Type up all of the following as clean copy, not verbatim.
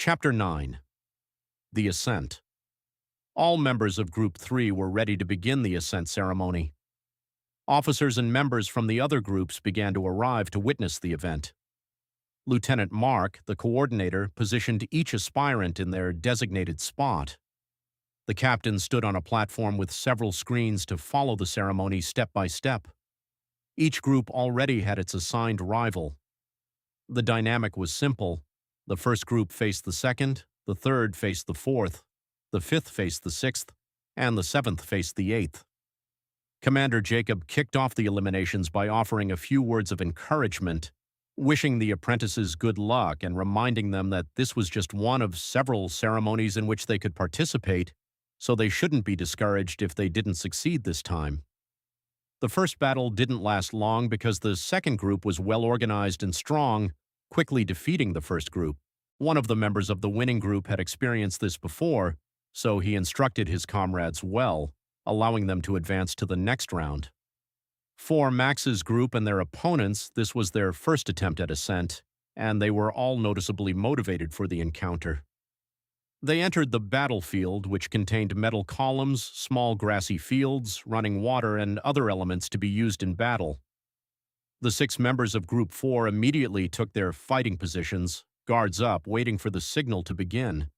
Chapter 9. The Ascent. All members of Group 3 were ready to begin the ascent ceremony. Officers and members from the other groups began to arrive to witness the event. Lieutenant Mark, the coordinator, positioned each aspirant in their designated spot. The captain stood on a platform with several screens to follow the ceremony step by step. Each group already had its assigned rival. The dynamic was simple. The first group faced the second, the third faced the fourth, the fifth faced the sixth, and the seventh faced the eighth. Commander Jacob kicked off the eliminations by offering a few words of encouragement, wishing the apprentices good luck and reminding them that this was just one of several ceremonies in which they could participate, so they shouldn't be discouraged if they didn't succeed this time. The first battle didn't last long because the second group was well organized and strong, quickly defeating the first group. One of the members of the winning group had experienced this before, so he instructed his comrades well, allowing them to advance to the next round. For Max's group and their opponents, this was their first attempt at ascent, and they were all noticeably motivated for the encounter. They entered the battlefield, which contained metal columns, small grassy fields, running water, and other elements to be used in battle. The 6 members of Group 4 immediately took their fighting positions, guards up, waiting for the signal to begin.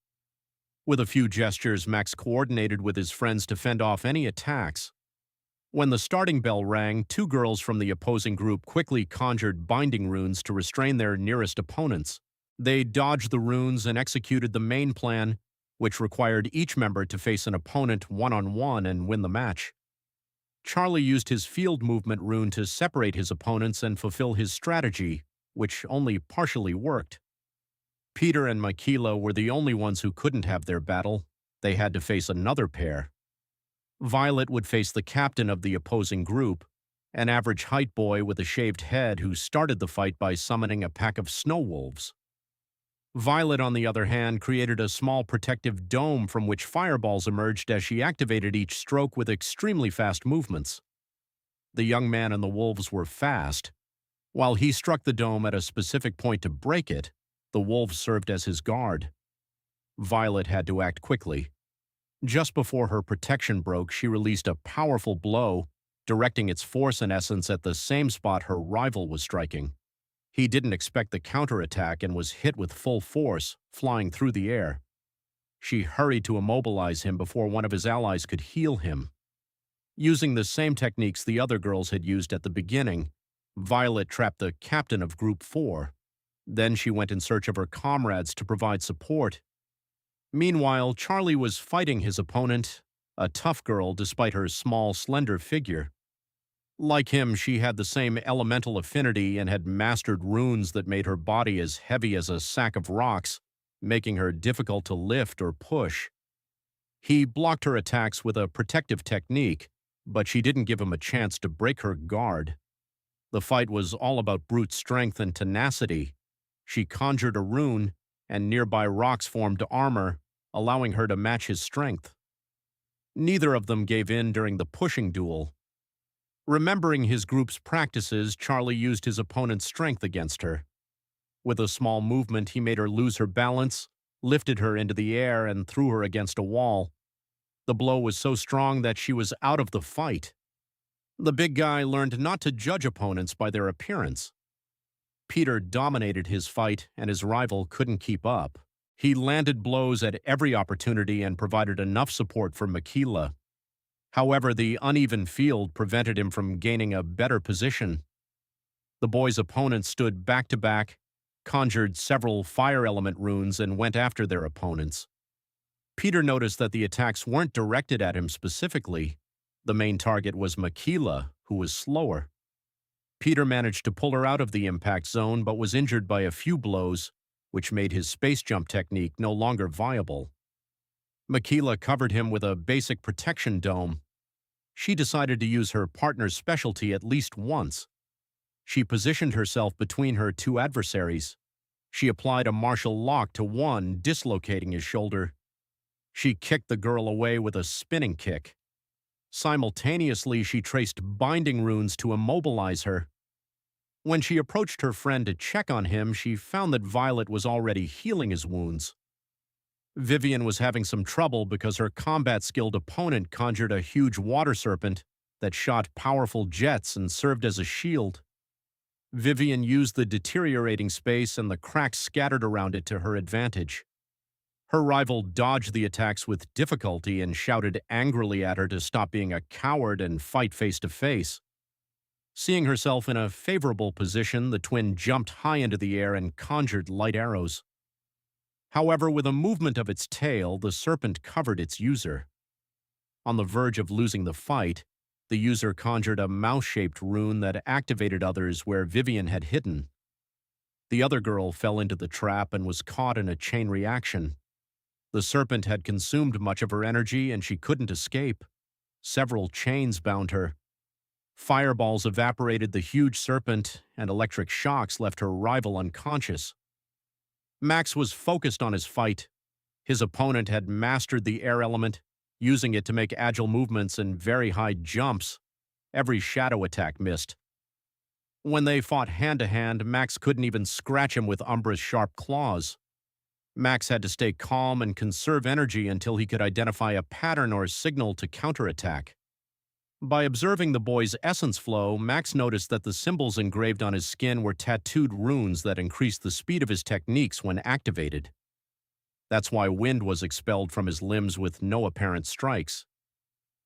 With a few gestures, Max coordinated with his friends to fend off any attacks. When the starting bell rang, 2 girls from the opposing group quickly conjured binding runes to restrain their nearest opponents. They dodged the runes and executed the main plan, which required each member to face an opponent one-on-one and win the match. Charlie used his field movement rune to separate his opponents and fulfill his strategy, which only partially worked. Peter and Michaela were the only ones who couldn't have their battle. They had to face another pair. Violet would face the captain of the opposing group, an average height boy with a shaved head who started the fight by summoning a pack of snow wolves. Violet, on the other hand, created a small protective dome from which fireballs emerged as she activated each stroke with extremely fast movements. The young man and the wolves were fast. While he struck the dome at a specific point to break it, the wolves served as his guard. Violet had to act quickly. Just before her protection broke, she released a powerful blow, directing its force and essence at the same spot her rival was striking. He didn't expect the counterattack and was hit with full force, flying through the air. She hurried to immobilize him before one of his allies could heal him. Using the same techniques the other girls had used at the beginning, Violet trapped the captain of Group 4. Then she went in search of her comrades to provide support. Meanwhile, Charlie was fighting his opponent, a tough girl despite her small, slender figure. Like him, she had the same elemental affinity and had mastered runes that made her body as heavy as a sack of rocks, making her difficult to lift or push. He blocked her attacks with a protective technique, but she didn't give him a chance to break her guard. The fight was all about brute strength and tenacity. She conjured a rune, and nearby rocks formed armor, allowing her to match his strength. Neither of them gave in during the pushing duel. Remembering his group's practices, Charlie used his opponent's strength against her. With a small movement, he made her lose her balance, lifted her into the air, and threw her against a wall. The blow was so strong that she was out of the fight. The big guy learned not to judge opponents by their appearance. Peter dominated his fight, and his rival couldn't keep up. He landed blows at every opportunity and provided enough support for Michaela. However, the uneven field prevented him from gaining a better position. The boys' opponents stood back to back, conjured several fire element runes, and went after their opponents. Peter noticed that the attacks weren't directed at him specifically. The main target was Michaela, who was slower. Peter managed to pull her out of the impact zone but was injured by a few blows, which made his space jump technique no longer viable. Michaela covered him with a basic protection dome. She decided to use her partner's specialty at least once. She positioned herself between her 2 adversaries. She applied a martial lock to one, dislocating his shoulder. She kicked the girl away with a spinning kick. Simultaneously, she traced binding runes to immobilize her. When she approached her friend to check on him, she found that Violet was already healing his wounds. Vivian was having some trouble because her combat-skilled opponent conjured a huge water serpent that shot powerful jets and served as a shield. Vivian used the deteriorating space and the cracks scattered around it to her advantage. Her rival dodged the attacks with difficulty and shouted angrily at her to stop being a coward and fight face to face. Seeing herself in a favorable position, the twin jumped high into the air and conjured light arrows. However, with a movement of its tail, the serpent covered its user. On the verge of losing the fight, the user conjured a mouse-shaped rune that activated others where Vivian had hidden. The other girl fell into the trap and was caught in a chain reaction. The serpent had consumed much of her energy and she couldn't escape. Several chains bound her. Fireballs evaporated the huge serpent and electric shocks left her rival unconscious. Max was focused on his fight. His opponent had mastered the air element, using it to make agile movements and very high jumps. Every shadow attack missed. When they fought hand-to-hand, Max couldn't even scratch him with Umbra's sharp claws. Max had to stay calm and conserve energy until he could identify a pattern or signal to counterattack. By observing the boy's essence flow, Max noticed that the symbols engraved on his skin were tattooed runes that increased the speed of his techniques when activated. That's why wind was expelled from his limbs with no apparent strikes.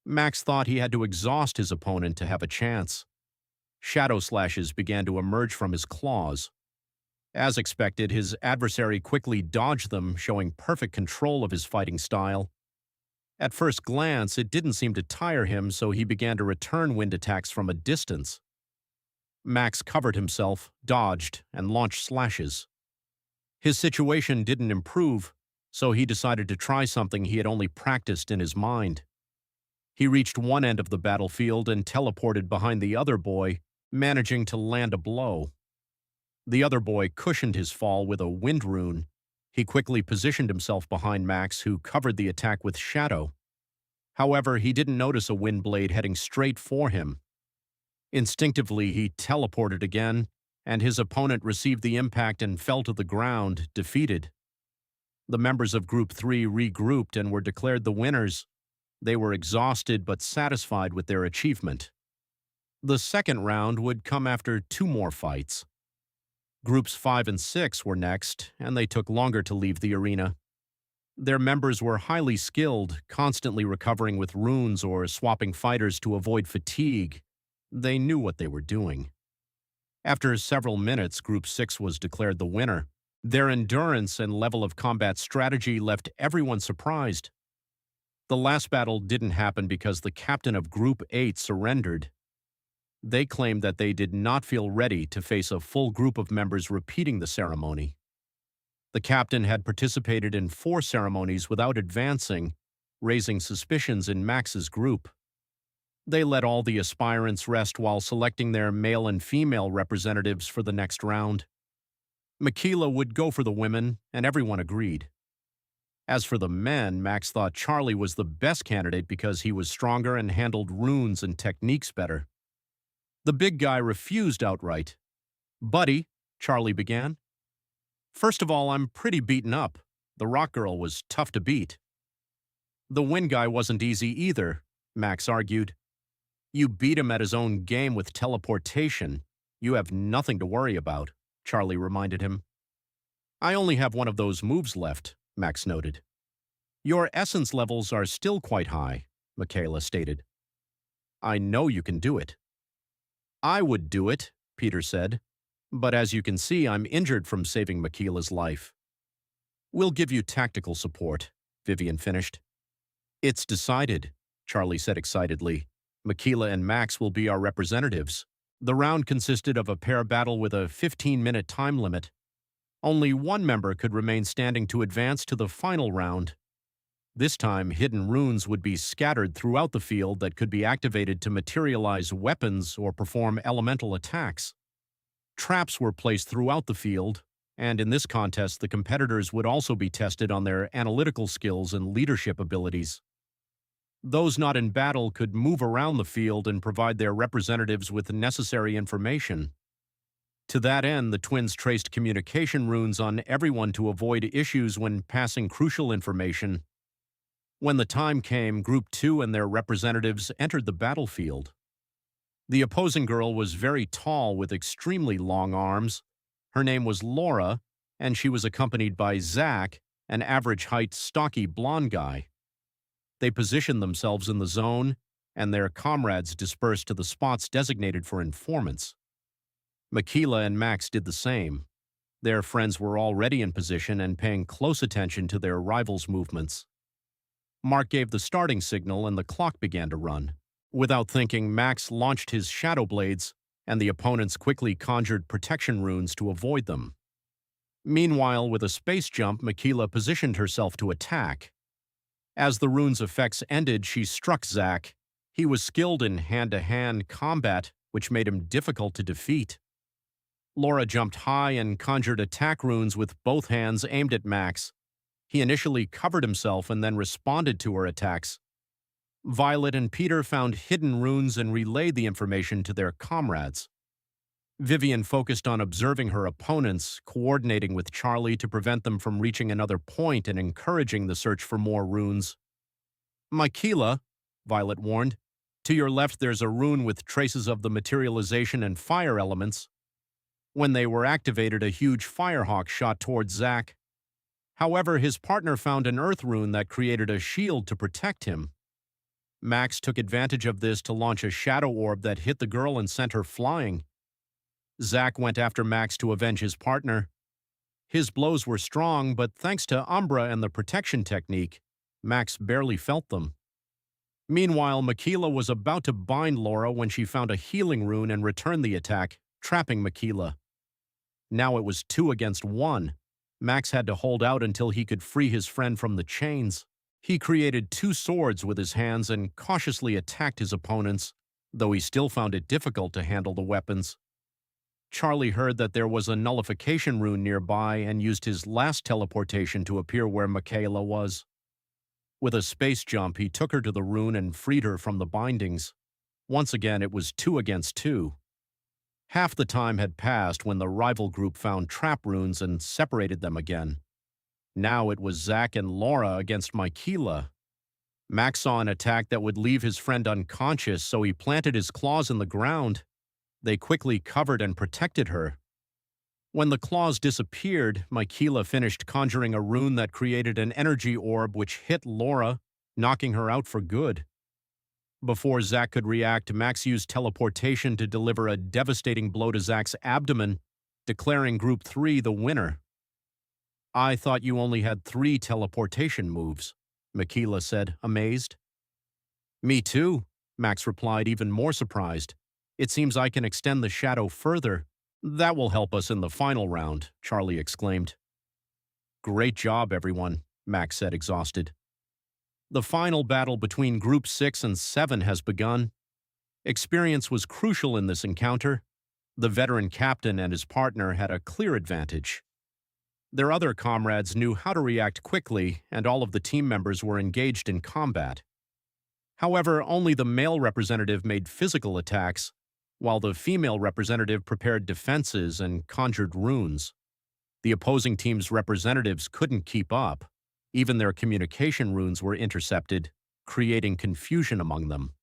Max thought he had to exhaust his opponent to have a chance. Shadow slashes began to emerge from his claws. As expected, his adversary quickly dodged them, showing perfect control of his fighting style. At first glance, it didn't seem to tire him, so he began to return wind attacks from a distance. Max covered himself, dodged, and launched slashes. His situation didn't improve, so he decided to try something he had only practiced in his mind. He reached one end of the battlefield and teleported behind the other boy, managing to land a blow. The other boy cushioned his fall with a wind rune. He quickly positioned himself behind Max, who covered the attack with shadow. However, he didn't notice a wind blade heading straight for him. Instinctively, he teleported again, and his opponent received the impact and fell to the ground, defeated. The members of Group 3 regrouped and were declared the winners. They were exhausted but satisfied with their achievement. The second round would come after 2 more fights. Groups 5 and 6 were next, and they took longer to leave the arena. Their members were highly skilled, constantly recovering with runes or swapping fighters to avoid fatigue. They knew what they were doing. After several minutes, Group 6 was declared the winner. Their endurance and level of combat strategy left everyone surprised. The last battle didn't happen because the captain of Group 8 surrendered. They claimed that they did not feel ready to face a full group of members repeating the ceremony. The captain had participated in 4 ceremonies without advancing, raising suspicions in Max's group. They let all the aspirants rest while selecting their male and female representatives for the next round. Michaela would go for the women, and everyone agreed. As for the men, Max thought Charlie was the best candidate because he was stronger and handled runes and techniques better. The big guy refused outright. "Buddy," Charlie began. "First of all, I'm pretty beaten up. The rock girl was tough to beat." "The wind guy wasn't easy either," Max argued. "You beat him at his own game with teleportation. You have nothing to worry about," Charlie reminded him. "I only have one of those moves left," Max noted. "Your essence levels are still quite high," Michaela stated. "I know you can do it." "I would do it," Peter said. "But as you can see, I'm injured from saving Michaela's life." "We'll give you tactical support," Vivian finished. "It's decided," Charlie said excitedly. "Michaela and Max will be our representatives." The round consisted of a pair battle with a 15-minute time limit. Only one member could remain standing to advance to the final round. This time, hidden runes would be scattered throughout the field that could be activated to materialize weapons or perform elemental attacks. Traps were placed throughout the field, and in this contest, the competitors would also be tested on their analytical skills and leadership abilities. Those not in battle could move around the field and provide their representatives with necessary information. To that end, the twins traced communication runes on everyone to avoid issues when passing crucial information. When the time came, Group 2 and their representatives entered the battlefield. The opposing girl was very tall with extremely long arms. Her name was Laura, and she was accompanied by Zach, an average-height, stocky blonde guy. They positioned themselves in the zone, and their comrades dispersed to the spots designated for informants. Makila and Max did the same. Their friends were already in position and paying close attention to their rivals' movements. Mark gave the starting signal and the clock began to run. Without thinking, Max launched his shadow blades, and the opponents quickly conjured protection runes to avoid them. Meanwhile, with a space jump, Makila positioned herself to attack. As the rune's effects ended, she struck Zach. He was skilled in hand-to-hand combat, which made him difficult to defeat. Laura jumped high and conjured attack runes with both hands aimed at Max. He initially covered himself and then responded to her attacks. Violet and Peter found hidden runes and relayed the information to their comrades. Vivian focused on observing her opponents, coordinating with Charlie to prevent them from reaching another point and encouraging the search for more runes. "Makila," Violet warned, "to your left there's a rune with traces of the materialization and fire elements." When they were activated, a huge firehawk shot towards Zach. However, his partner found an earth rune that created a shield to protect him. Max took advantage of this to launch a shadow orb that hit the girl and sent her flying. Zach went after Max to avenge his partner. His blows were strong, but thanks to Umbra and the protection technique, Max barely felt them. Meanwhile, Makila was about to bind Laura when she found a healing rune and returned the attack, trapping Makila. Now it was 2 against 1. Max had to hold out until he could free his friend from the chains. He created 2 swords with his hands and cautiously attacked his opponents, though he still found it difficult to handle the weapons. Charlie heard that there was a nullification rune nearby and used his last teleportation to appear where Makila was. With a space jump, he took her to the rune and freed her from the bindings. Once again, it was 2 against 2. Half the time had passed when the rival group found trap runes and separated them again. Now it was Zach and Laura against Makila. Max saw an attack that would leave his friend unconscious, so he planted his claws in the ground. They quickly covered and protected her. When the claws disappeared, Makila finished conjuring a rune that created an energy orb which hit Laura, knocking her out for good. Before Zach could react, Max used teleportation to deliver a devastating blow to Zach's abdomen, declaring Group 3 the winner. "I thought you only had 3 teleportation moves," Makila said, amazed. "Me too," Max replied, even more surprised. "It seems I can extend the shadow further." "That will help us in the final round," Charlie exclaimed. "Great job, everyone," Max said, exhausted. The final battle between Group 6 and 7 has begun. Experience was crucial in this encounter. The veteran captain and his partner had a clear advantage. Their other comrades knew how to react quickly, and all of the team members were engaged in combat. However, only the male representative made physical attacks, while the female representative prepared defenses and conjured runes. The opposing team's representatives couldn't keep up. Even their communication runes were intercepted, creating confusion among them.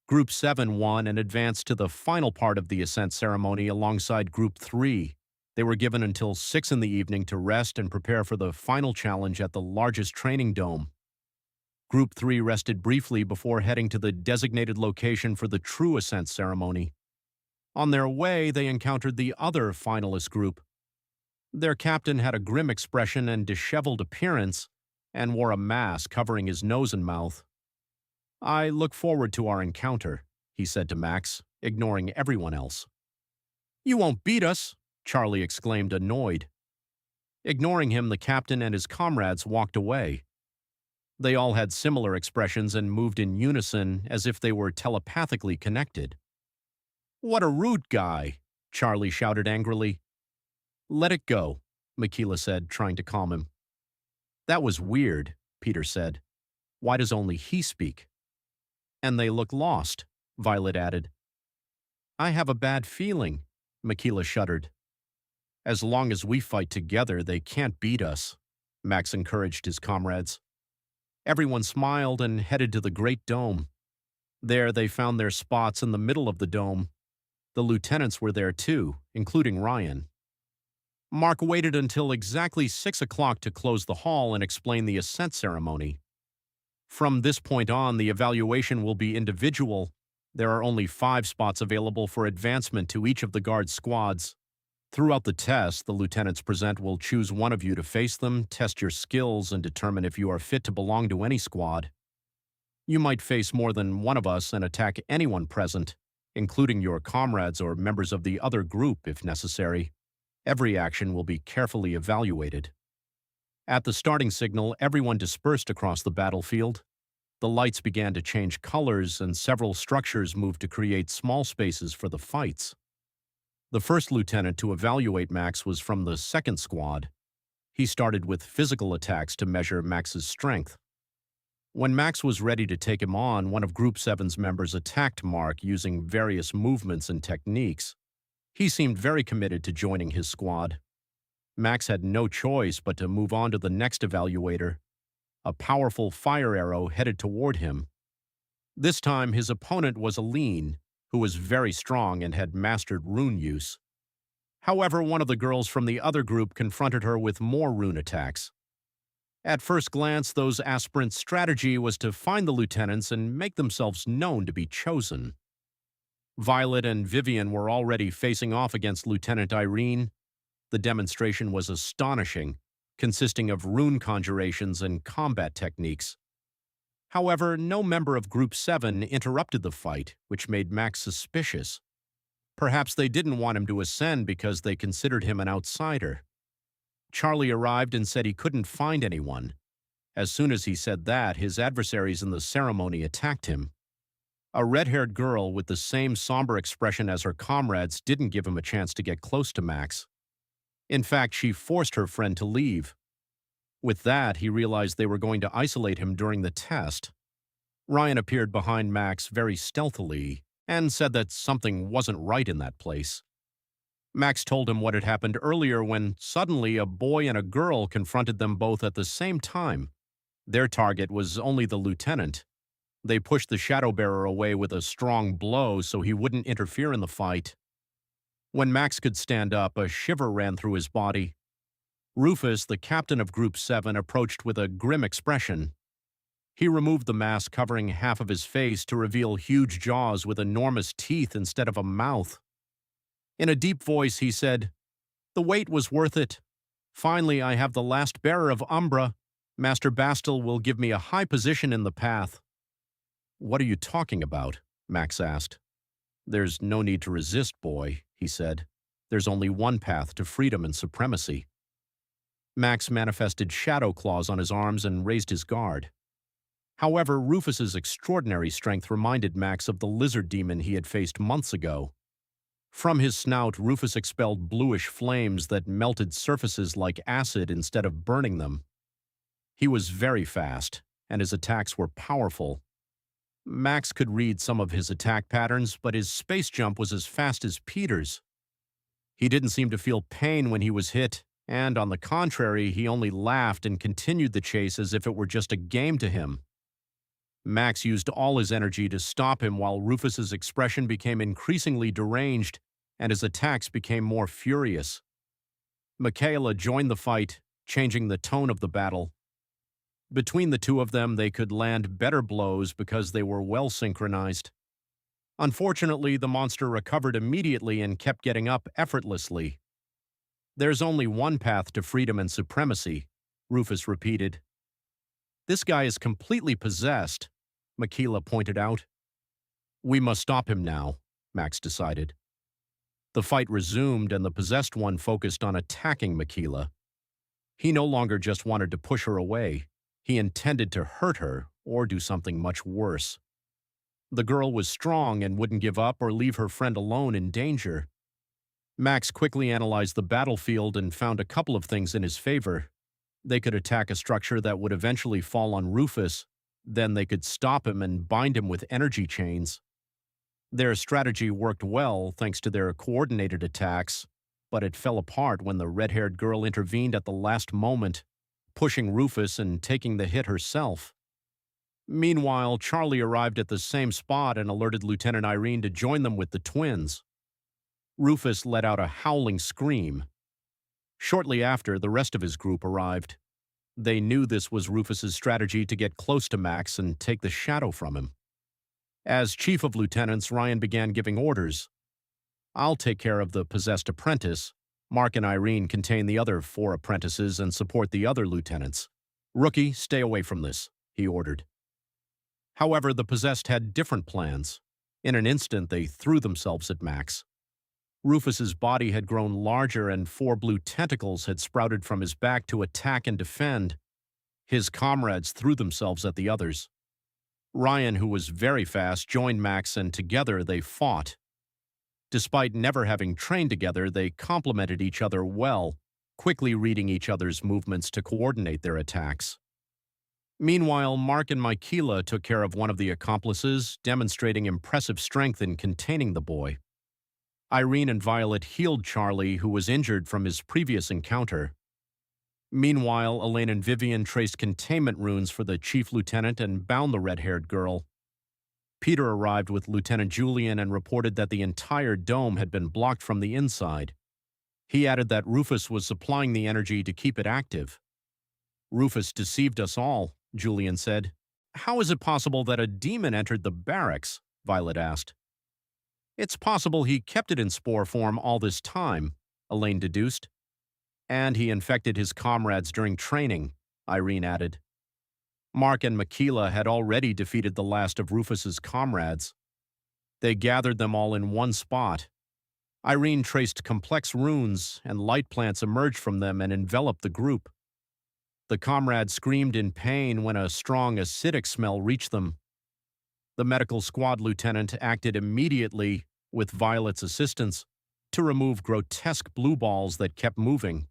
Group 7 won and advanced to the final part of the ascent ceremony alongside Group 3. They were given until 6 in the evening to rest and prepare for the final challenge at the largest training dome. Group 3 rested briefly before heading to the designated location for the true ascent ceremony. On their way, they encountered the other finalist group. Their captain had a grim expression and disheveled appearance, and wore a mask covering his nose and mouth. "I look forward to our encounter," he said to Max, ignoring everyone else. "You won't beat us," Charlie exclaimed, annoyed. Ignoring him, the captain and his comrades walked away. They all had similar expressions and moved in unison as if they were telepathically connected. "What a rude guy," Charlie shouted angrily. "Let it go," Makila said, trying to calm him. "That was weird," Peter said. "Why does only he speak?" "And they look lost," Violet added. "I have a bad feeling," Makila shuddered. As long as we fight together, they can't beat us, Max encouraged his comrades. Everyone smiled and headed to the Great Dome. There they found their spots in the middle of the dome. The lieutenants were there too, including Ryan. Mark waited until exactly 6 o'clock to close the hall and explain the ascent ceremony. From this point on, the evaluation will be individual. There are only 5 spots available for advancement to each of the guard squads. Throughout the test, the lieutenants present will choose one of you to face them, test your skills, and determine if you are fit to belong to any squad. You might face more than one of us and attack anyone present, including your comrades or members of the other group if necessary. Every action will be carefully evaluated. At the starting signal, everyone dispersed across the battlefield. The lights began to change colors and several structures moved to create small spaces for the fights. The first lieutenant to evaluate Max was from the second squad. He started with physical attacks to measure Max's strength. When Max was ready to take him on, one of Group 7's members attacked Mark using various movements and techniques. He seemed very committed to joining his squad. Max had no choice but to move on to the next evaluator. A powerful fire arrow headed toward him. This time his opponent was Aline, who was very strong and had mastered rune use. However, one of the girls from the other group confronted her with more rune attacks. At first glance, those aspirants' strategy was to find the lieutenants and make themselves known to be chosen. Violet and Vivian were already facing off against Lieutenant Irene. The demonstration was astonishing, consisting of rune conjurations and combat techniques. However, no member of Group 7 interrupted the fight, which made Max suspicious. Perhaps they didn't want him to ascend because they considered him an outsider. Charlie arrived and said he couldn't find anyone. As soon as he said that, his adversaries in the ceremony attacked him. A red-haired girl with the same somber expression as her comrades didn't give him a chance to get close to Max. In fact, she forced her friend to leave. With that, he realized they were going to isolate him during the test. Ryan appeared behind Max very stealthily and said that something wasn't right in that place. Max told him what had happened earlier when suddenly a boy and a girl confronted them both at the same time. Their target was only the lieutenant. They pushed the shadow bearer away with a strong blow so he wouldn't interfere in the fight. When Max could stand up, a shiver ran through his body. Rufus, the captain of Group 7, approached with a grim expression. He removed the mask covering half of his face to reveal huge jaws with enormous teeth instead of a mouth. In a deep voice, he said, "The wait was worth it. Finally, I have the last bearer of Umbra. Master Bastil will give me a high position in the path." "What are you talking about?" Max asked. "There's no need to resist, boy," he said. "There's only one path to freedom and supremacy." Max manifested shadow claws on his arms and raised his guard. However, Rufus's extraordinary strength reminded Max of the lizard demon he had faced months ago. From his snout, Rufus expelled bluish flames that melted surfaces like acid instead of burning them. He was very fast, and his attacks were powerful. Max could read some of his attack patterns, but his space jump was as fast as Peter's. He didn't seem to feel pain when he was hit, and on the contrary, he only laughed and continued the chase as if it were just a game to him. Max used all his energy to stop him while Rufus's expression became increasingly deranged and his attacks became more furious. Michaela joined the fight, changing the tone of the battle. Between the two of them, they could land better blows because they were well synchronized. Unfortunately, the monster recovered immediately and kept getting up effortlessly. "There's only one path to freedom and supremacy," Rufus repeated. "This guy is completely possessed," Michaela pointed out. "We must stop him now," Max decided. The fight resumed and the possessed one focused on attacking Michaela. He no longer just wanted to push her away. He intended to hurt her or do something much worse. The girl was strong and wouldn't give up or leave her friend alone in danger. Max quickly analyzed the battlefield and found a couple of things in his favor. They could attack a structure that would eventually fall on Rufus, then they could stop him and bind him with energy chains. Their strategy worked well thanks to their coordinated attacks, but it fell apart when the red-haired girl intervened at the last moment, pushing Rufus and taking the hit herself. Meanwhile, Charlie arrived at the same spot and alerted Lieutenant Irene to join them with the twins. Rufus let out a howling scream. Shortly after, the rest of his group arrived. They knew this was Rufus's strategy to get close to Max and take the shadow from him. As chief of lieutenants, Ryan began giving orders. "I'll take care of the possessed apprentice. Mark and Irene contain the other 4 apprentices and support the other lieutenants. Rookie, stay away from this," he ordered. However, the possessed had different plans. In an instant, they threw themselves at Max. Rufus's body had grown larger and 4 blue tentacles had sprouted from his back to attack and defend. His comrades threw themselves at the others. Ryan, who was very fast, joined Max and together they fought. Despite never having trained together, they complemented each other well, quickly reading each other's movements to coordinate their attacks. Meanwhile, Mark and Michaela took care of one of the accomplices, demonstrating impressive strength in containing the boy. Irene and Violet healed Charlie, who was injured from his previous encounter. Meanwhile, Elaine and Vivian traced containment runes for the chief lieutenant and bound the red-haired girl. Peter arrived with Lieutenant Julian and reported that the entire dome had been blocked from the inside. He added that Rufus was supplying the energy to keep it active. "Rufus deceived us all," Julian said. "How is it possible that a demon entered the barracks?" Violet asked. "It's possible he kept it in spore form all this time," Elaine deduced. "And he infected his comrades during training," Irene added. Mark and Michaela had already defeated the last of Rufus's comrades. They gathered them all in one spot. Irene traced complex runes, and light plants emerged from them and enveloped the group. The comrades screamed in pain when a strong acidic smell reached them. The medical squad lieutenant acted immediately, with Violet's assistance, to remove grotesque blue balls that kept moving.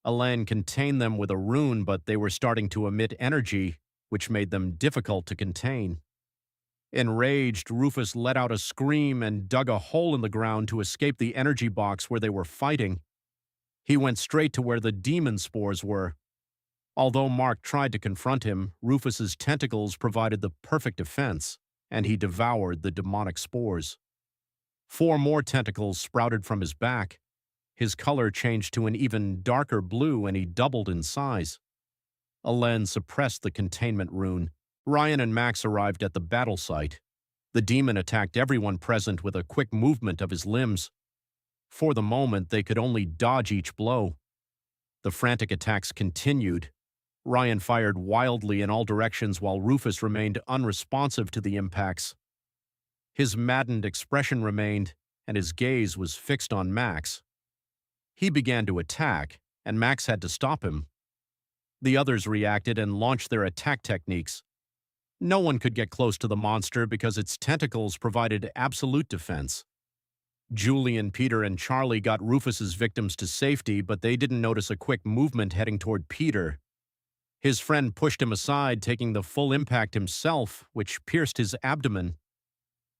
Elaine contained them with a rune, but they were starting to emit energy, which made them difficult to contain. Enraged, Rufus let out a scream and dug a hole in the ground to escape the energy box where they were fighting. He went straight to where the demon spores were. Although Mark tried to confront him, Rufus's tentacles provided the perfect defense, and he devoured the demonic spores. 4 more tentacles sprouted from his back. His color changed to an even darker blue and he doubled in size. Elaine suppressed the containment rune. Ryan and Max arrived at the battle site. The demon attacked everyone present with a quick movement of his limbs. For the moment, they could only dodge each blow. The frantic attacks continued. Ryan fired wildly in all directions while Rufus remained unresponsive to the impacts. His maddened expression remained, and his gaze was fixed on Max. He began to attack, and Max had to stop him. The others reacted and launched their attack techniques. No one could get close to the monster because its tentacles provided absolute defense. Julian, Peter, and Charlie got Rufus's victims to safety, but they didn't notice a quick movement heading toward Peter. His friend pushed him aside, taking the full impact himself, which pierced his abdomen.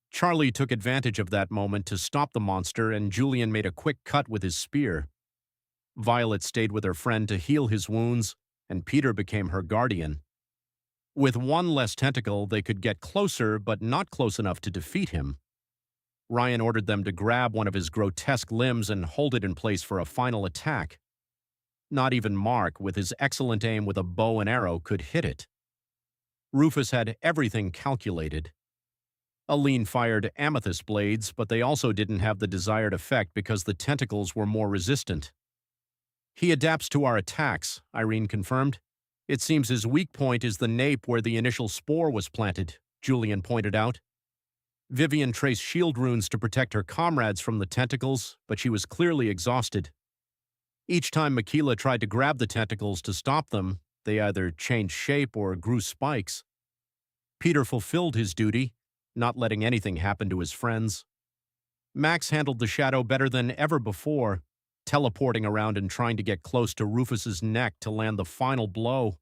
Charlie took advantage of that moment to stop the monster, and Julian made a quick cut with his spear. Violet stayed with her friend to heal his wounds, and Peter became her guardian. With 1 less tentacle, they could get closer, but not close enough to defeat him. Ryan ordered them to grab one of his grotesque limbs and hold it in place for a final attack. Not even Mark, with his excellent aim with a bow and arrow, could hit it. Rufus had everything calculated. Elaine fired amethyst blades, but they also didn't have the desired effect because the tentacles were more resistant. "He adapts to our attacks," Irene confirmed. "It seems his weak point is the nape where the initial spore was planted," Julian pointed out. Vivian traced shield runes to protect her comrades from the tentacles, but she was clearly exhausted. Each time Michaela tried to grab the tentacles to stop them, they either changed shape or grew spikes. Peter fulfilled his duty, not letting anything happen to his friends. Max handled the shadow better than ever before, teleporting around and trying to get close to Rufus's neck to land the final blow.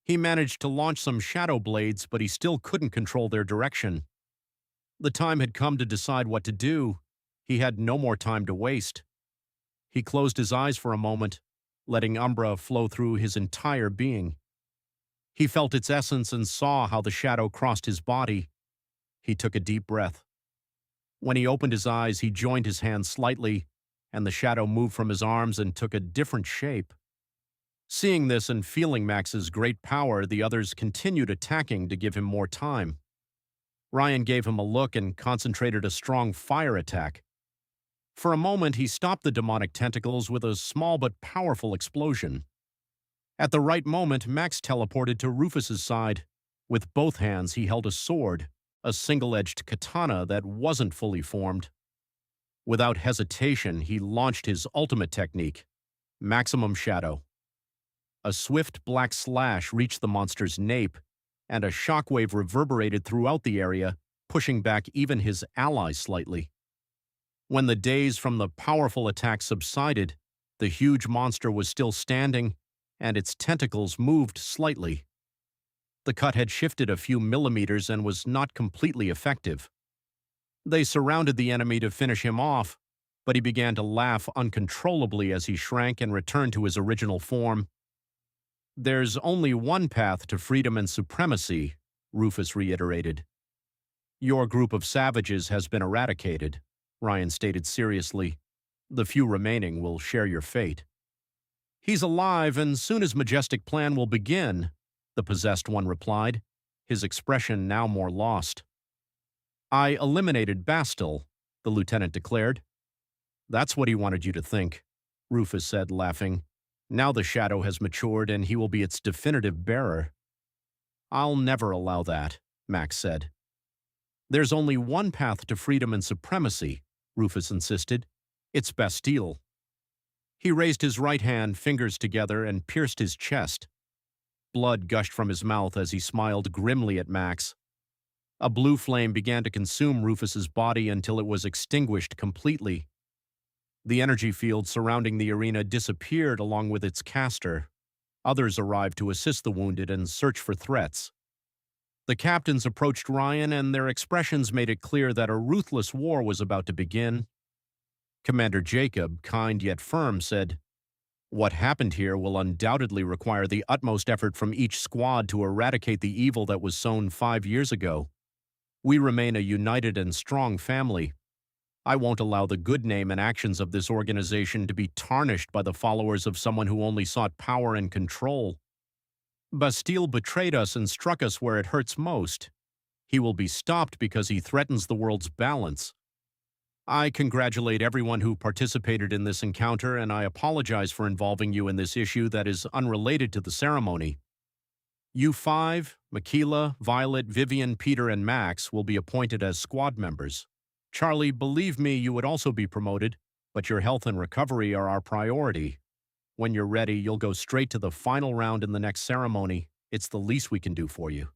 He managed to launch some shadow blades, but he still couldn't control their direction. The time had come to decide what to do. He had no more time to waste. He closed his eyes for a moment, letting Umbra flow through his entire being. He felt its essence and saw how the shadow crossed his body. He took a deep breath. When he opened his eyes, he joined his hands slightly, and the shadow moved from his arms and took a different shape. Seeing this and feeling Max's great power, the others continued attacking to give him more time. Ryan gave him a look and concentrated a strong fire attack. For a moment, he stopped the demonic tentacles with a small but powerful explosion. At the right moment, Max teleported to Rufus's side. With both hands, he held a sword, a single-edged katana that wasn't fully formed. Without hesitation, he launched his ultimate technique, Maximum Shadow. A swift black slash reached the monster's nape, and a shockwave reverberated throughout the area, pushing back even his allies slightly. When the daze from the powerful attack subsided, the huge monster was still standing, and its tentacles moved slightly. The cut had shifted a few millimeters and was not completely effective. They surrounded the enemy to finish him off, but he began to laugh uncontrollably as he shrank and returned to his original form. "There's only one path to freedom and supremacy," Rufus reiterated. "Your group of savages has been eradicated," Ryan stated seriously. "The few remaining will share your fate." "He's alive, and soon his majestic plan will begin," the possessed one replied, his expression now more lost. "I eliminated Bastille," the lieutenant declared. "That's what he wanted you to think," Rufus said, laughing. "Now the shadow has matured, and he will be its definitive bearer." "I'll never allow that," Max said. "There's only one path to freedom and supremacy," Rufus insisted. "It's Bastille." He raised his right hand, fingers together, and pierced his chest. Blood gushed from his mouth as he smiled grimly at Max. A blue flame began to consume Rufus's body until it was extinguished completely. The energy field surrounding the arena disappeared along with its caster. Others arrived to assist the wounded and search for threats. The captains approached Ryan, and their expressions made it clear that a ruthless war was about to begin. Commander Jacob, kind yet firm, said, "What happened here will undoubtedly require the utmost effort from each squad to eradicate the evil that was sown 5 years ago. We remain a united and strong family. I won't allow the good name and actions of this organization to be tarnished by the followers of someone who only sought power and control. Bastille betrayed us and struck us where it hurts most. He will be stopped because he threatens the world's balance. I congratulate everyone who participated in this encounter, and I apologize for involving you in this issue that is unrelated to the ceremony. You 5, Makila, Violet, Vivian, Peter, and Max, will be appointed as squad members. Charlie, believe me, you would also be promoted, but your health and recovery are our priority. When you're ready, you'll go straight to the final round in the next ceremony. It's the least we can do for you."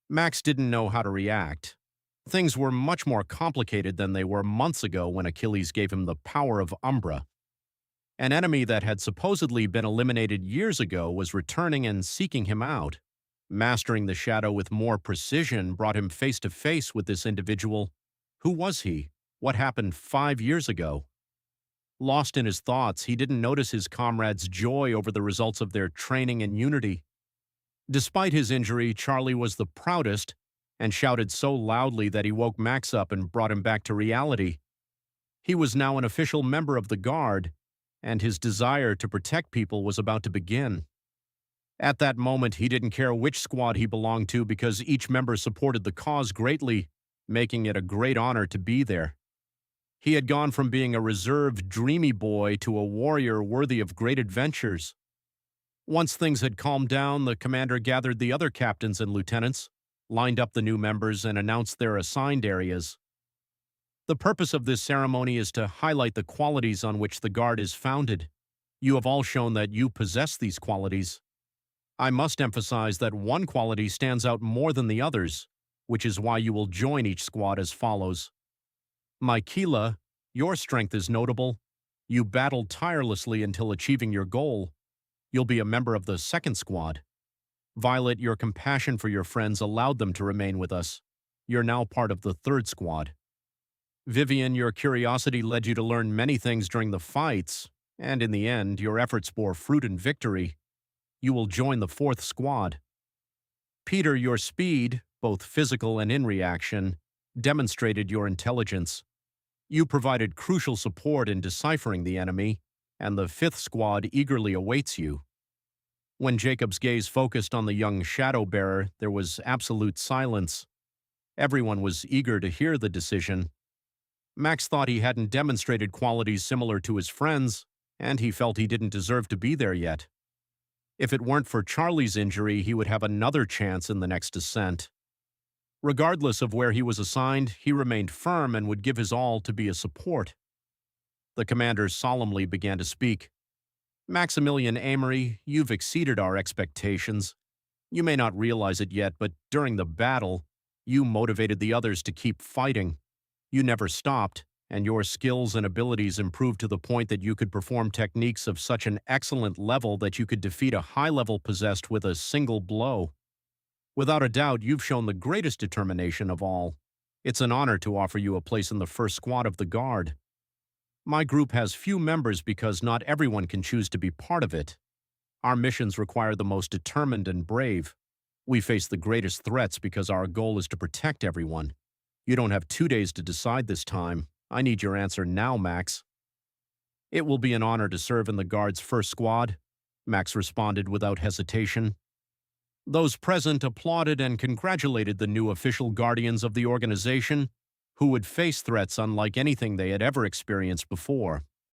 Max didn't know how to react. Things were much more complicated than they were months ago when Achilles gave him the power of Umbra. An enemy that had supposedly been eliminated years ago was returning and seeking him out. Mastering the shadow with more precision brought him face to face with this individual. Who was he? What happened 5 years ago? Lost in his thoughts, he didn't notice his comrades' joy over the results of their training and unity. Despite his injury, Charlie was the proudest and shouted so loudly that he woke Max up and brought him back to reality. He was now an official member of the Guard, and his desire to protect people was about to begin. At that moment, he didn't care which squad he belonged to because each member supported the cause greatly, making it a great honor to be there. He had gone from being a reserved, dreamy boy to a warrior worthy of great adventures. Once things had calmed down, the commander gathered the other captains and lieutenants, lined up the new members, and announced their assigned areas. The purpose of this ceremony is to highlight the qualities on which the Guard is founded. You have all shown that you possess these qualities. I must emphasize that one quality stands out more than the others, which is why you will join each squad as follows. Mykela, your strength is notable. You battled tirelessly until achieving your goal. You'll be a member of the second squad. Violet, your compassion for your friends allowed them to remain with us. You're now part of the third squad. Vivian, your curiosity led you to learn many things during the fights, and in the end, your efforts bore fruit in victory. You will join the fourth squad. Peter, your speed, both physical and in reaction, demonstrated your intelligence. You provided crucial support in deciphering the enemy, and the fifth squad eagerly awaits you. When Jacob's gaze focused on the young shadow bearer, there was absolute silence. Everyone was eager to hear the decision. Max thought he hadn't demonstrated qualities similar to his friends, and he felt he didn't deserve to be there yet. If it weren't for Charlie's injury, he would have another chance in the next ascent. Regardless of where he was assigned, he remained firm and would give his all to be a support. The commander solemnly began to speak. Maximilian Amory, you've exceeded our expectations. You may not realize it yet, but during the battle, you motivated the others to keep fighting. You never stopped, and your skills and abilities improved to the point that you could perform techniques of such an excellent level that you could defeat a high-level possessed with a single blow. Without a doubt, you've shown the greatest determination of all. It's an honor to offer you a place in the first squad of the Guard. My group has few members because not everyone can choose to be part of it. Our missions require the most determined and brave. We face the greatest threats because our goal is to protect everyone. You don't have 2 days to decide this time. I need your answer now, Max. It will be an honor to serve in the Guard's first squad, Max responded without hesitation. Those present applauded and congratulated the new official guardians of the organization, who would face threats unlike anything they had ever experienced before.